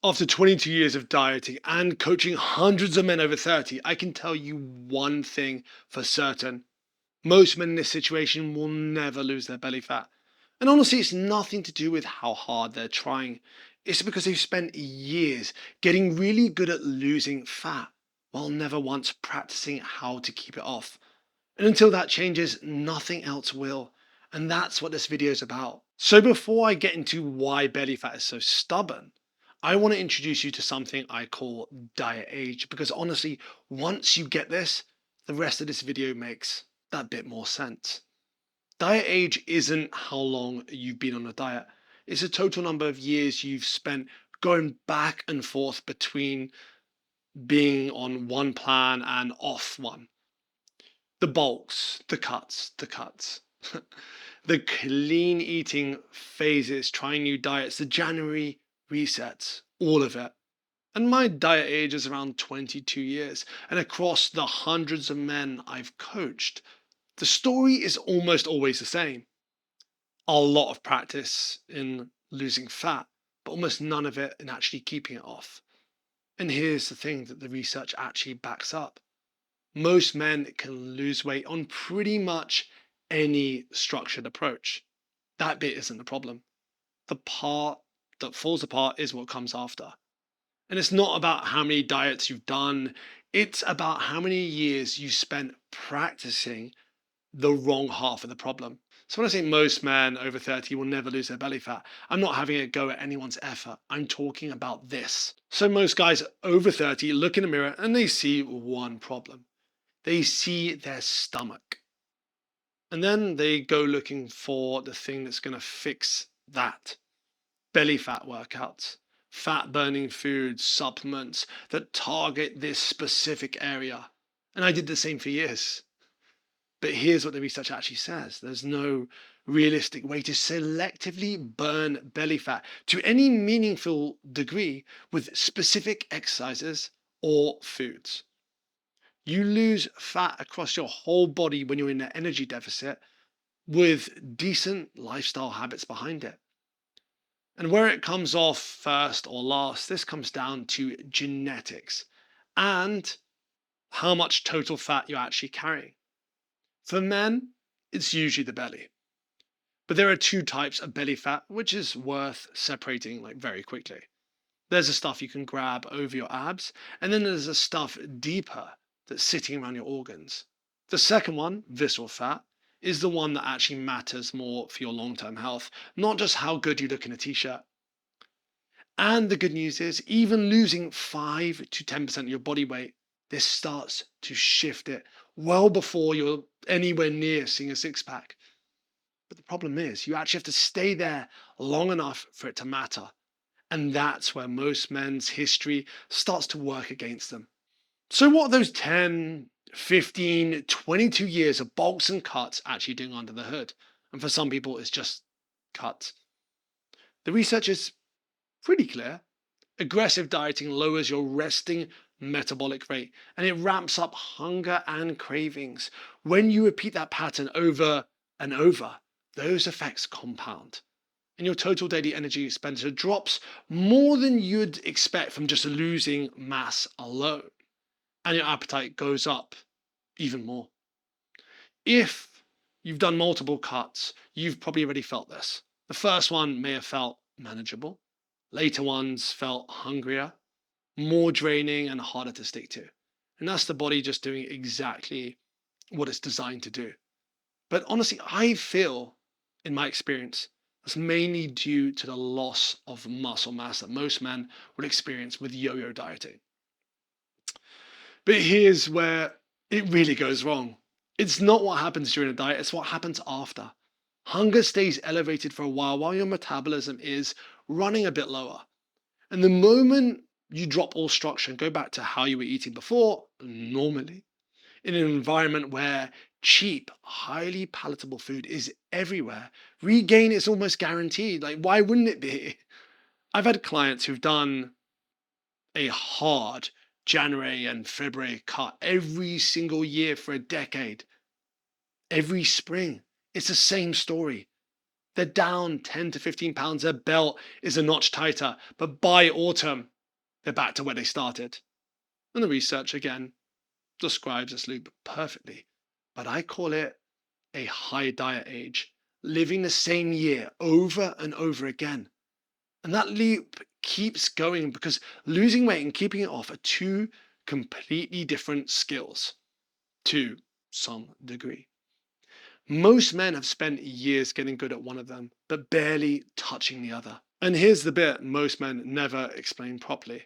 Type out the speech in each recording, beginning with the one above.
After 22 years of dieting and coaching hundreds of men over 30, I can tell you one thing for certain. Most men in this situation will never lose their belly fat. And honestly, it's nothing to do with how hard they're trying. It's because they've spent years getting really good at losing fat while never once practicing how to keep it off. And until that changes, nothing else will. And that's what this video is about. So before I get into why belly fat is so stubborn, I want to introduce you to something I call diet age, because honestly, once you get this, the rest of this video makes that bit more sense. Diet age isn't how long you've been on a diet. It's a total number of years you've spent going back and forth between being on one plan and off one. The bulks, the cuts, the clean eating phases, trying new diets, the January resets, all of it. And my diet age is around 22 years. And across the hundreds of men I've coached, the story is almost always the same. A lot of practice in losing fat, but almost none of it in actually keeping it off. And here's the thing that the research actually backs up. Most men can lose weight on pretty much any structured approach. That bit isn't the problem. The part that falls apart is what comes after. And it's not about how many diets you've done, it's about how many years you spent practicing the wrong half of the problem. So when I say most men over 30 will never lose their belly fat, I'm not having a go at anyone's effort. I'm talking about this. So most guys over 30 look in the mirror and they see one problem. They see their stomach. And then they go looking for the thing that's going to fix that. Belly fat workouts, fat burning foods, supplements that target this specific area. And I did the same for years. But here's what the research actually says. There's no realistic way to selectively burn belly fat to any meaningful degree with specific exercises or foods. You lose fat across your whole body when you're in an energy deficit with decent lifestyle habits behind it. And where it comes off first or last, this comes down to genetics and how much total fat you're actually carrying. For men, it's usually the belly. But there are two types of belly fat, which is worth separating very quickly. There's the stuff you can grab over your abs, and then there's the stuff deeper that's sitting around your organs. The second one, visceral fat, is the one that actually matters more for your long-term health, not just how good you look in a t-shirt. And the good news is, even losing 5 to 10% of your body weight, this starts to shift it well before you're anywhere near seeing a six-pack. But the problem is, you actually have to stay there long enough for it to matter. And that's where most men's history starts to work against them. So what are those 10, 15, 22 years of bulks and cuts actually doing under the hood? And for some people, it's just cuts. The research is pretty clear. Aggressive dieting lowers your resting metabolic rate and it ramps up hunger and cravings. When you repeat that pattern over and over, those effects compound and your total daily energy expenditure drops more than you'd expect from just losing mass alone. And your appetite goes up even more. If you've done multiple cuts, you've probably already felt this. The first one may have felt manageable. Later ones felt hungrier, more draining, and harder to stick to. And that's the body just doing exactly what it's designed to do. But honestly, I feel, in my experience, that's mainly due to the loss of muscle mass that most men would experience with yo-yo dieting. But here's where it really goes wrong. It's not what happens during a diet, it's what happens after. Hunger stays elevated for a while your metabolism is running a bit lower. And the moment you drop all structure and go back to how you were eating before, normally, in an environment where cheap, highly palatable food is everywhere, regain is almost guaranteed. Why wouldn't it be? I've had clients who've done a hard January and February cut every single year for a decade. Every spring, it's the same story. They're down 10 to 15 pounds. Their belt is a notch tighter, but by autumn, they're back to where they started. And the research again describes this loop perfectly. But I call it a high diet age, living the same year over and over again. And that loop keeps going because losing weight and keeping it off are two completely different skills to some degree. Most men have spent years getting good at one of them, but barely touching the other. And here's the bit most men never explain properly.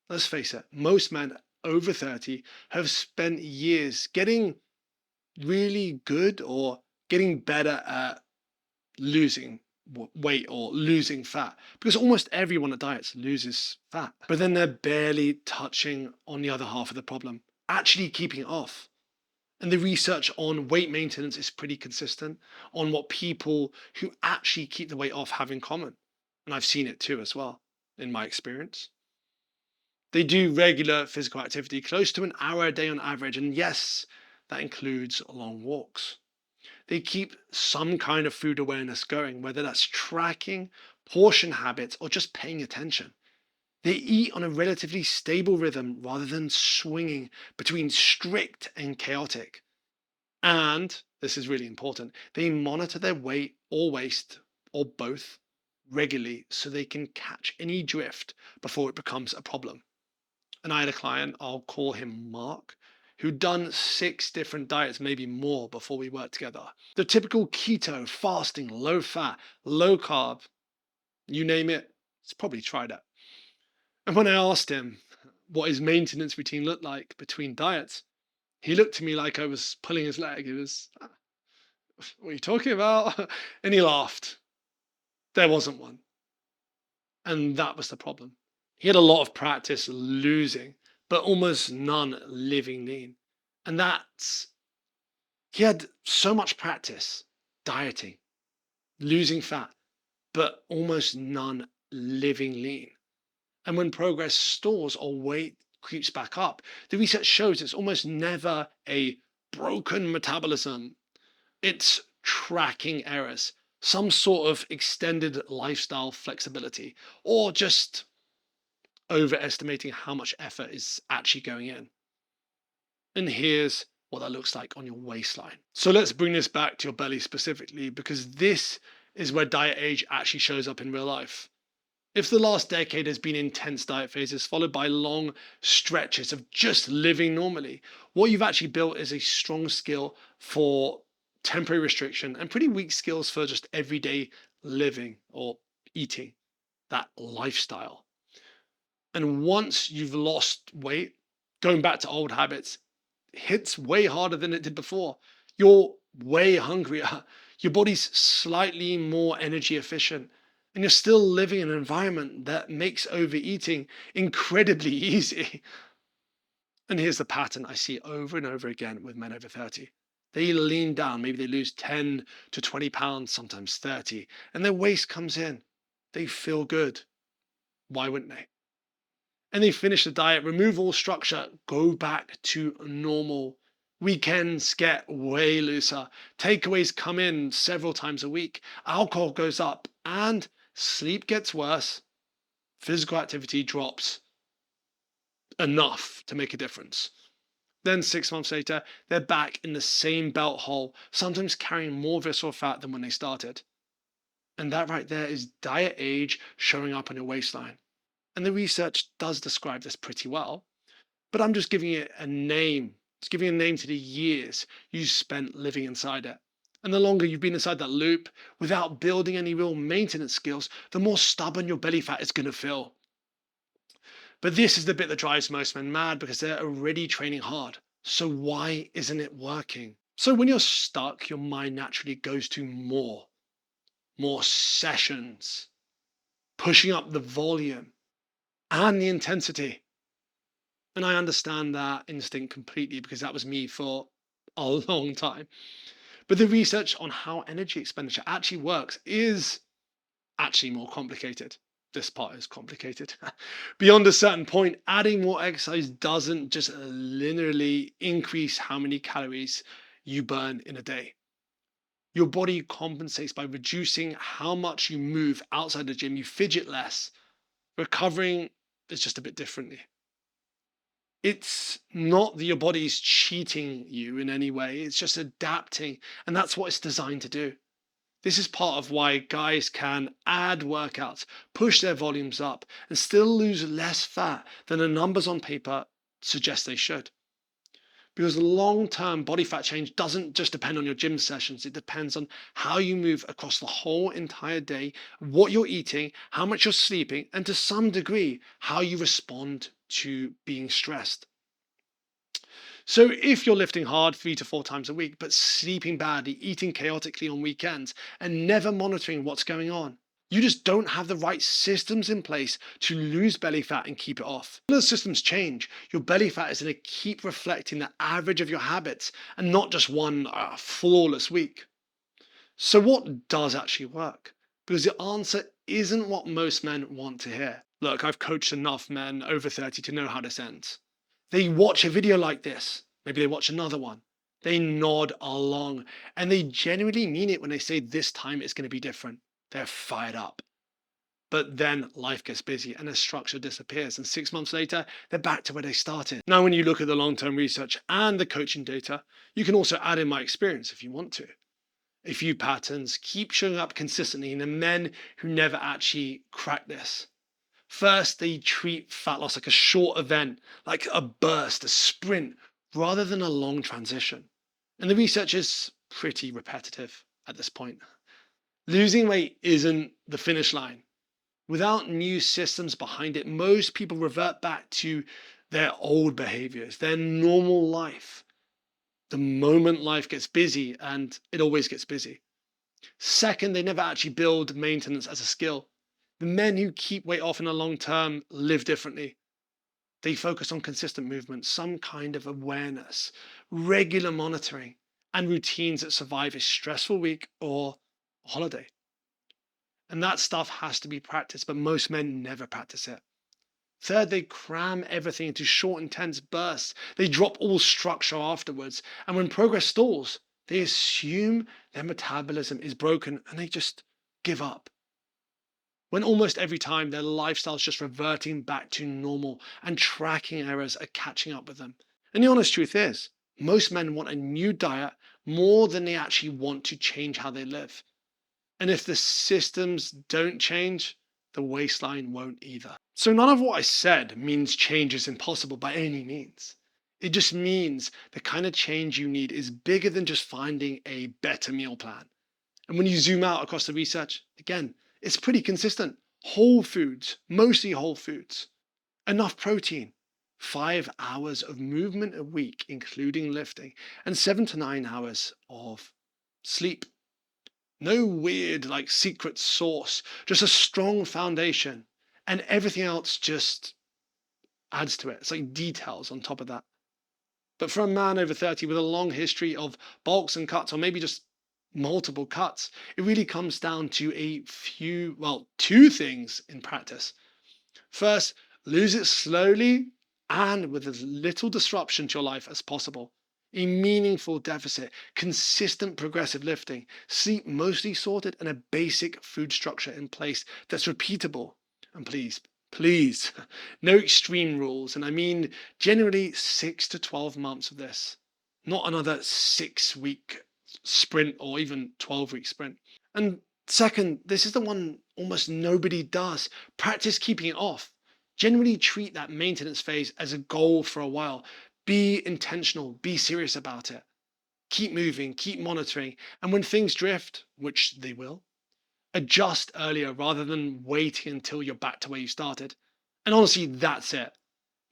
Let's face it, most men over 30 have spent years getting really good or getting better at losing weight or losing fat, because almost everyone that diets loses fat, but then they're barely touching on the other half of the problem, actually keeping it off. And the research on weight maintenance is pretty consistent on what people who actually keep the weight off have in common. And I've seen it too as well in my experience. They do regular physical activity, close to an hour a day on average. And yes, that includes long walks. They keep some kind of food awareness going, whether that's tracking, portion habits, or just paying attention. They eat on a relatively stable rhythm rather than swinging between strict and chaotic. And this is really important, they monitor their weight or waist or both regularly so they can catch any drift before it becomes a problem. And I had a client, I'll call him Mark, who'd done 6 different diets, maybe more, before we worked together. The typical keto, fasting, low fat, low carb, you name it, he's probably tried it. And when I asked him what his maintenance routine looked like between diets, he looked at me like I was pulling his leg. He was, what are you talking about? And he laughed. There wasn't one. And that was the problem. He had a lot of practice losing, but almost none living lean. And that's, he had so much practice dieting, losing fat, but almost none living lean. And when progress stalls or weight creeps back up, the research shows it's almost never a broken metabolism. It's tracking errors, some sort of extended lifestyle flexibility, or just overestimating how much effort is actually going in. And here's what that looks like on your waistline. So let's bring this back to your belly specifically, because this is where diet age actually shows up in real life. If the last decade has been intense diet phases followed by long stretches of just living normally, what you've actually built is a strong skill for temporary restriction and pretty weak skills for just everyday living or eating, that lifestyle. And once you've lost weight, going back to old habits hits way harder than it did before. You're way hungrier. Your body's slightly more energy efficient. And you're still living in an environment that makes overeating incredibly easy. And here's the pattern I see over and over again with men over 30. They lean down, maybe they lose 10 to 20 pounds, sometimes 30, and their waist comes in. They feel good. Why wouldn't they? And they finish the diet, remove all structure, go back to normal. Weekends get way looser. Takeaways come in several times a week. Alcohol goes up and sleep gets worse. Physical activity drops enough to make a difference. Then 6 months later, they're back in the same belt hole, sometimes carrying more visceral fat than when they started. And that right there is diet age showing up on your waistline. And the research does describe this pretty well, but I'm just giving it a name. It's giving a name to the years you spent living inside it. And the longer you've been inside that loop without building any real maintenance skills, the more stubborn your belly fat is going to feel. But this is the bit that drives most men mad because they're already training hard. So why isn't it working? So when you're stuck, your mind naturally goes to more sessions, pushing up the volume and the intensity. And I understand that instinct completely because that was me for a long time. But the research on how energy expenditure actually works is actually more complicated. This part is complicated. Beyond a certain point, adding more exercise doesn't just linearly increase how many calories you burn in a day. Your body compensates by reducing how much you move outside the gym. You fidget less. Recovering is just a bit differently. It's not that your body's cheating you in any way, it's just adapting, and that's what it's designed to do. This is part of why guys can add workouts, push their volumes up, and still lose less fat than the numbers on paper suggest they should. Because long-term body fat change doesn't just depend on your gym sessions, it depends on how you move across the whole entire day, what you're eating, how much you're sleeping, and to some degree, how you respond to being stressed. So if you're lifting hard 3 to 4 times a week, but sleeping badly, eating chaotically on weekends, and never monitoring what's going on, you just don't have the right systems in place to lose belly fat and keep it off. When those systems change, your belly fat is going to keep reflecting the average of your habits and not just one flawless week. So what does actually work? Because the answer isn't what most men want to hear. Look, I've coached enough men over 30 to know how this ends. They watch a video like this, maybe they watch another one, they nod along, and they genuinely mean it when they say this time it's going to be different. They're fired up. But then life gets busy and the structure disappears, and 6 months later, they're back to where they started. Now, when you look at the long-term research and the coaching data, you can also add in my experience if you want to. A few patterns keep showing up consistently in the men who never actually crack this. First, they treat fat loss like a short event, like a burst, a sprint, rather than a long transition. And the research is pretty repetitive at this point. Losing weight isn't the finish line. Without new systems behind it, most people revert back to their old behaviors, their normal life, the moment life gets busy, and it always gets busy. Second, they never actually build maintenance as a skill. The men who keep weight off in the long term live differently. They focus on consistent movement, some kind of awareness, regular monitoring, and routines that survive a stressful week or a holiday. And that stuff has to be practiced, but most men never practice it. Third, they cram everything into short, intense bursts. They drop all structure afterwards. And when progress stalls, they assume their metabolism is broken and they just give up. When almost every time their lifestyle is just reverting back to normal and tracking errors are catching up with them. And the honest truth is, most men want a new diet more than they actually want to change how they live. And if the systems don't change, the waistline won't either. So none of what I said means change is impossible by any means. It just means the kind of change you need is bigger than just finding a better meal plan. And when you zoom out across the research, again, it's pretty consistent. Whole foods, mostly whole foods, enough protein, 5 hours of movement a week, including lifting, and 7 to 9 hours of sleep. No weird, like secret sauce, just a strong foundation. And everything else just adds to it. It's like details on top of that. But for a man over 30 with a long history of bulks and cuts, or maybe just multiple cuts, it really comes down to two things in practice. First, lose it slowly and with as little disruption to your life as possible. A meaningful deficit, consistent progressive lifting, sleep mostly sorted, and a basic food structure in place that's repeatable. And please, no extreme rules. And I mean generally 6 to 12 months of this, not another 6 week sprint or even 12-week sprint. And second, this is the one almost nobody does. Practice keeping it off. Generally treat that maintenance phase as a goal for a while. Be intentional, be serious about it. Keep moving, keep monitoring. And when things drift, which they will, adjust earlier rather than waiting until you're back to where you started. And honestly, that's it.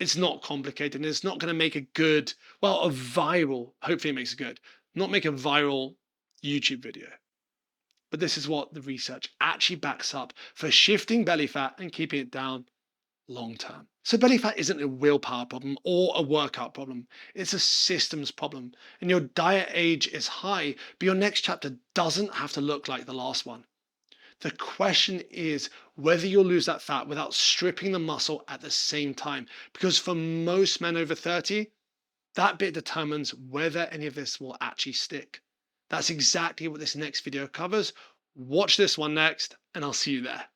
It's not complicated and it's not going to make hopefully it makes it good, not make a viral YouTube video. But this is what the research actually backs up for shifting belly fat and keeping it down long term. So belly fat isn't a willpower problem or a workout problem. It's a systems problem. And your diet age is high, but your next chapter doesn't have to look like the last one. The question is whether you'll lose that fat without stripping the muscle at the same time. Because for most men over 30, that bit determines whether any of this will actually stick. That's exactly what this next video covers. Watch this one next, and I'll see you there.